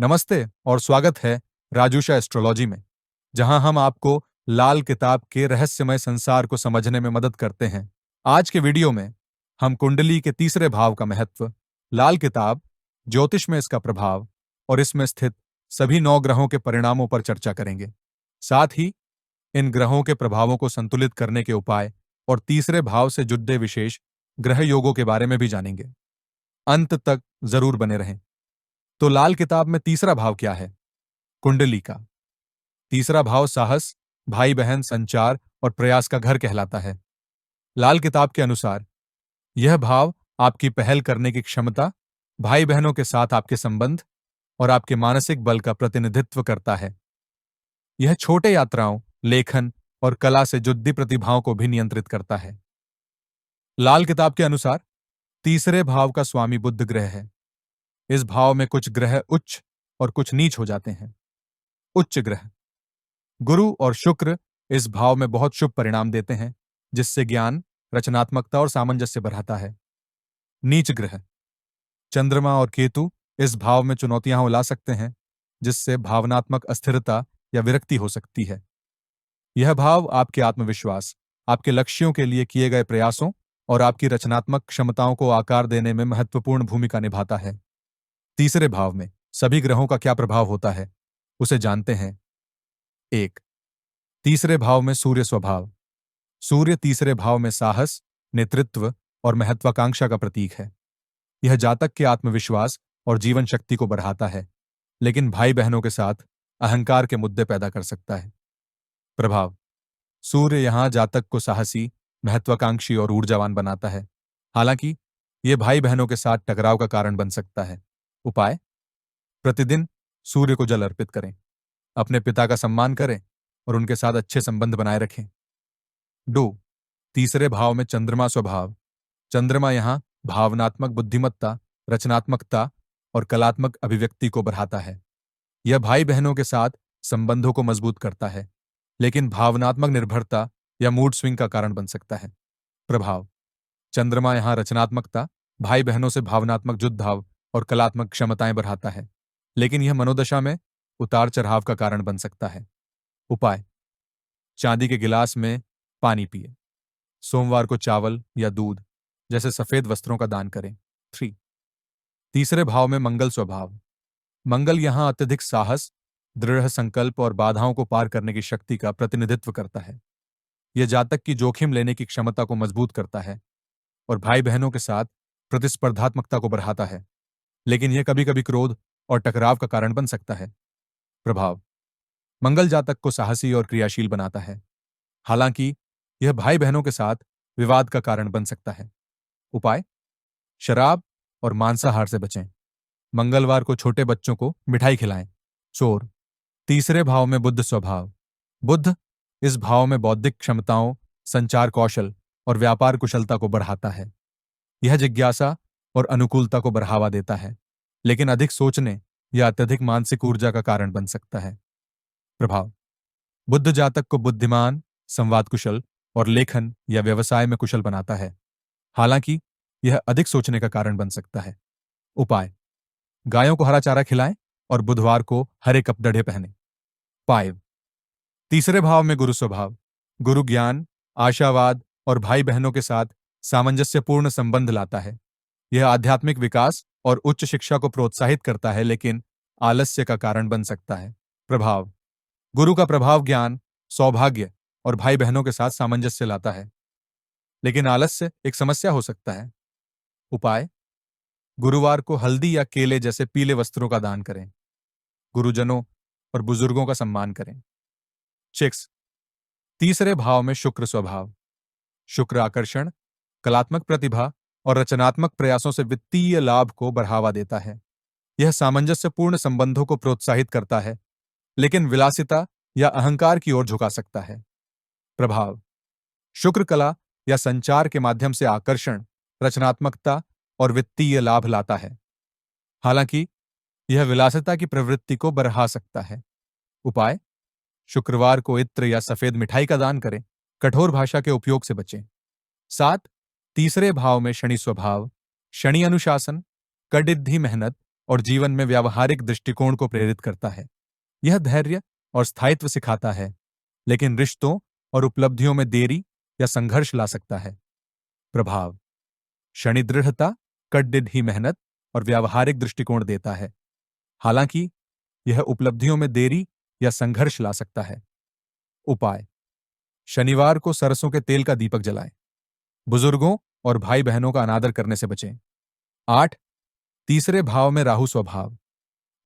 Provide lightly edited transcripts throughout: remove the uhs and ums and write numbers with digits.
नमस्ते और स्वागत है राजूशा एस्ट्रोलॉजी में, जहां हम आपको लाल किताब के रहस्यमय संसार को समझने में मदद करते हैं। आज के वीडियो में हम कुंडली के तीसरे भाव का महत्व, लाल किताब, ज्योतिष में इसका प्रभाव और इसमें स्थित सभी 9 ग्रहों के परिणामों पर चर्चा करेंगे। साथ ही इन ग्रहों के प्रभावों को संतुलित करने के उपाय और तीसरे भाव से जुड़े विशेष ग्रह योगों के बारे में भी जानेंगे। अंत तक जरूर बने रहें। तो लाल किताब में तीसरा भाव क्या है? कुंडली का तीसरा भाव साहस, भाई बहन, संचार और प्रयास का घर कहलाता है। लाल किताब के अनुसार यह भाव आपकी पहल करने की क्षमता, भाई बहनों के साथ आपके संबंध और आपके मानसिक बल का प्रतिनिधित्व करता है। यह छोटे यात्राओं, लेखन और कला से जुड़ी प्रतिभाओं को भी नियंत्रित करता है। लाल किताब के अनुसार तीसरे भाव का स्वामी बुध ग्रह है। इस भाव में कुछ ग्रह उच्च और कुछ नीच हो जाते हैं। उच्च ग्रह गुरु और शुक्र इस भाव में बहुत शुभ परिणाम देते हैं, जिससे ज्ञान, रचनात्मकता और सामंजस्य बढ़ाता है। नीच ग्रह चंद्रमा और केतु इस भाव में चुनौतियां ला सकते हैं, जिससे भावनात्मक अस्थिरता या विरक्ति हो सकती है। यह भाव आपके आत्मविश्वास, आपके लक्ष्यों के लिए किए गए प्रयासों और आपकी रचनात्मक क्षमताओं को आकार देने में महत्वपूर्ण भूमिका निभाता है। तीसरे भाव में सभी ग्रहों का क्या प्रभाव होता है, उसे जानते हैं। 1. तीसरे भाव में सूर्य स्वभाव। सूर्य तीसरे भाव में साहस, नेतृत्व और महत्वाकांक्षा का प्रतीक है। यह जातक के आत्मविश्वास और जीवन शक्ति को बढ़ाता है, लेकिन भाई बहनों के साथ अहंकार के मुद्दे पैदा कर सकता है। प्रभाव सूर्य यहां जातक को साहसी, महत्वाकांक्षी और ऊर्जावान बनाता है। हालांकि यह भाई बहनों के साथ टकराव का कारण बन सकता है। उपाय: प्रतिदिन सूर्य को जल अर्पित करें, अपने पिता का सम्मान करें और उनके साथ अच्छे संबंध बनाए रखें। 2. तीसरे भाव में चंद्रमा स्वभाव। चंद्रमा यहां भावनात्मक बुद्धिमत्ता, रचनात्मकता और कलात्मक अभिव्यक्ति को बढ़ाता है। यह भाई बहनों के साथ संबंधों को मजबूत करता है, लेकिन भावनात्मक निर्भरता या मूड स्विंग का कारण बन सकता है। प्रभाव: चंद्रमा यहां रचनात्मकता, भाई बहनों से भावनात्मक जुड़ाव और कलात्मक क्षमताएं बढ़ाता है, लेकिन यह मनोदशा में उतार चढ़ाव का कारण बन सकता है। उपाय: चांदी के गिलास में पानी पिए, सोमवार को चावल या दूध जैसे सफेद वस्त्रों का दान करें। 3. तीसरे भाव में मंगल स्वभाव। मंगल यहां अत्यधिक साहस, दृढ़ संकल्प और बाधाओं को पार करने की शक्ति का प्रतिनिधित्व करता है। यह जातक की जोखिम लेने की क्षमता को मजबूत करता है और भाई बहनों के साथ प्रतिस्पर्धात्मकता को बढ़ाता है, लेकिन यह कभी कभी क्रोध और टकराव का कारण बन सकता है। प्रभाव: मंगल जातक को साहसी और क्रियाशील बनाता है, हालांकि यह भाई बहनों के साथ विवाद का कारण बन सकता है। उपाय: शराब और मांसाहार से बचें। मंगलवार को छोटे बच्चों को मिठाई खिलाएं। चोर तीसरे भाव में बुध स्वभाव। बुध इस भाव में बौद्धिक क्षमताओं, संचार कौशल और व्यापार कुशलता को बढ़ाता है। यह जिज्ञासा और अनुकूलता को बढ़ावा देता है, लेकिन अधिक सोचने या अत्यधिक मानसिक ऊर्जा का कारण बन सकता है। प्रभाव: बुध जातक को बुद्धिमान, संवाद कुशल और लेखन या व्यवसाय में कुशल बनाता है, हालांकि यह अधिक सोचने का कारण बन सकता है। उपाय: गायों को हरा चारा खिलाएं और बुधवार को हरे कपड़े पहनें। 5. तीसरे भाव में गुरु स्वभाव। गुरु ज्ञान, आशावाद और भाई बहनों के साथ सामंजस्यपूर्ण संबंध लाता है। यह आध्यात्मिक विकास और उच्च शिक्षा को प्रोत्साहित करता है, लेकिन आलस्य का कारण बन सकता है। प्रभाव: गुरु का प्रभाव ज्ञान, सौभाग्य और भाई बहनों के साथ सामंजस्य लाता है, लेकिन आलस्य एक समस्या हो सकता है। उपाय: गुरुवार को हल्दी या केले जैसे पीले वस्त्रों का दान करें। गुरुजनों और बुजुर्गों का सम्मान करें। 6. तीसरे भाव में शुक्र स्वभाव। शुक्र आकर्षण, कलात्मक प्रतिभा और रचनात्मक प्रयासों से वित्तीय लाभ को बढ़ावा देता है। यह सामंजस्यपूर्ण संबंधों को प्रोत्साहित करता है, लेकिन विलासिता या अहंकार की ओर झुका सकता है। प्रभाव: शुक्र कला या संचार के माध्यम से आकर्षण, रचनात्मकता और वित्तीय लाभ लाता है, हालांकि यह विलासिता की प्रवृत्ति को बढ़ा सकता है। उपाय: शुक्रवार को इत्र या सफेद मिठाई का दान करें। कठोर भाषा के उपयोग से बचें। 7. तीसरे भाव में शनि स्वभाव। शनि अनुशासन, कड़िद्धी मेहनत और जीवन में व्यावहारिक दृष्टिकोण को प्रेरित करता है। यह धैर्य और स्थायित्व सिखाता है, लेकिन रिश्तों और उपलब्धियों में देरी या संघर्ष ला सकता है। प्रभाव: शनि दृढ़ता, कड़िढ़ी मेहनत और व्यावहारिक दृष्टिकोण देता है, हालांकि यह उपलब्धियों में देरी या संघर्ष ला सकता है। उपाय: शनिवार को सरसों के तेल का दीपक जलाएं। बुजुर्गों और भाई बहनों का अनादर करने से बचें। 8. तीसरे भाव में राहु स्वभाव।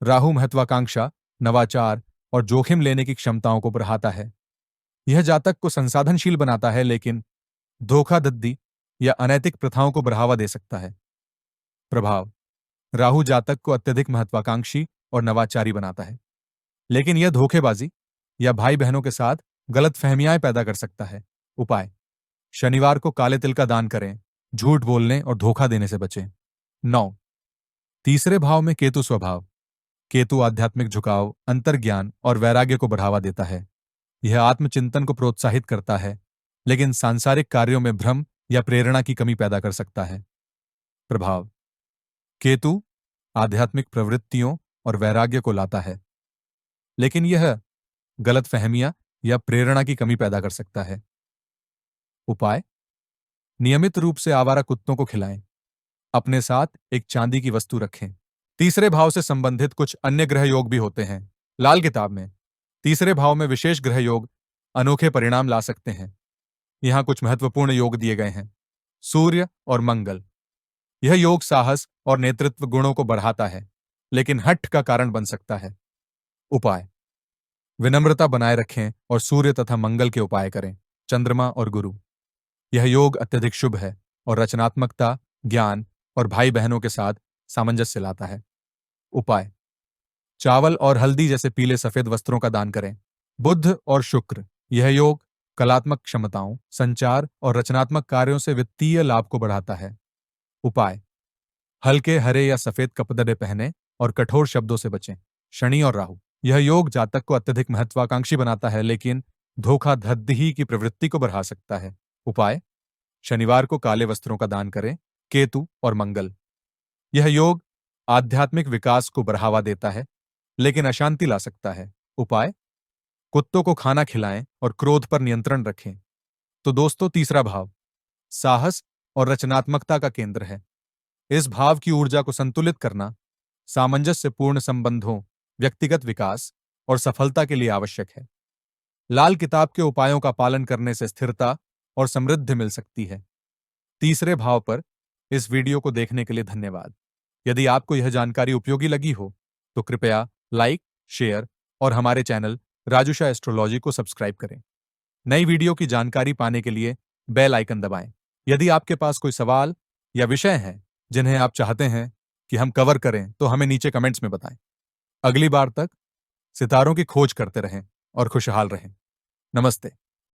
राहु महत्वाकांक्षा, नवाचार और जोखिम लेने की क्षमताओं को बढ़ाता है। यह जातक को संसाधनशील बनाता है, लेकिन धोखाधड़ी या अनैतिक प्रथाओं को बढ़ावा दे सकता है। प्रभाव: राहु जातक को अत्यधिक महत्वाकांक्षी और नवाचारी बनाता है, लेकिन यह धोखेबाजी या भाई बहनों के साथ गलतफहमियां पैदा कर सकता है। उपाय: शनिवार को काले तिल का दान करें, झूठ बोलने और धोखा देने से बचें। 9. तीसरे भाव में केतु स्वभाव। केतु आध्यात्मिक झुकाव, अंतर्ज्ञान और वैराग्य को बढ़ावा देता है। यह आत्मचिंतन को प्रोत्साहित करता है, लेकिन सांसारिक कार्यों में भ्रम या प्रेरणा की कमी पैदा कर सकता है। प्रभाव: केतु आध्यात्मिक प्रवृत्तियों और वैराग्य को लाता है, लेकिन यह गलतफहमियां या प्रेरणा की कमी पैदा कर सकता है। उपाय: नियमित रूप से आवारा कुत्तों को खिलाएं। अपने साथ एक चांदी की वस्तु रखें। तीसरे भाव से संबंधित कुछ अन्य ग्रह योग भी होते हैं। लाल किताब में तीसरे भाव में विशेष ग्रह योग अनोखे परिणाम ला सकते हैं। यहां कुछ महत्वपूर्ण योग दिए गए हैं। सूर्य और मंगल। यह योग साहस और नेतृत्व गुणों को बढ़ाता है, लेकिन हठ का कारण बन सकता है। उपाय: विनम्रता बनाए रखें और सूर्य तथा मंगल के उपाय करें। चंद्रमा और गुरु। यह योग अत्यधिक शुभ है और रचनात्मकता, ज्ञान और भाई बहनों के साथ सामंजस्य लाता है। उपाय: चावल और हल्दी जैसे पीले सफेद वस्त्रों का दान करें। बुध और शुक्र। यह योग कलात्मक क्षमताओं, संचार और रचनात्मक कार्यों से वित्तीय लाभ को बढ़ाता है। उपाय: हल्के हरे या सफेद कपड़े पहने और कठोर शब्दों से बचें। शनि और राहु। यह योग जातक को अत्यधिक महत्वाकांक्षी बनाता है, लेकिन धोखाधड़ी की प्रवृत्ति को बढ़ा सकता है। उपाय: शनिवार को काले वस्त्रों का दान करें। केतु और मंगल। यह योग आध्यात्मिक विकास को बढ़ावा देता है, लेकिन अशांति ला सकता है। उपाय: कुत्तों को खाना खिलाएं और क्रोध पर नियंत्रण रखें। तो दोस्तों, तीसरा भाव साहस और रचनात्मकता का केंद्र है। इस भाव की ऊर्जा को संतुलित करना सामंजस्यपूर्ण संबंधों, व्यक्तिगत विकास और सफलता के लिए आवश्यक है। लाल किताब के उपायों का पालन करने से स्थिरता और समृद्धि मिल सकती है। तीसरे भाव पर इस वीडियो को देखने के लिए धन्यवाद। यदि आपको यह जानकारी उपयोगी लगी हो तो कृपया लाइक, शेयर और हमारे चैनल राजुषा एस्ट्रोलॉजी को सब्सक्राइब करें। नई वीडियो की जानकारी पाने के लिए बेल आइकन दबाएं। यदि आपके पास कोई सवाल या विषय हैं जिन्हें आप चाहते हैं कि हम कवर करें तो हमें नीचे कमेंट्स में बताएं। अगली बार तक सितारों की खोज करते रहें और खुशहाल रहें। नमस्ते।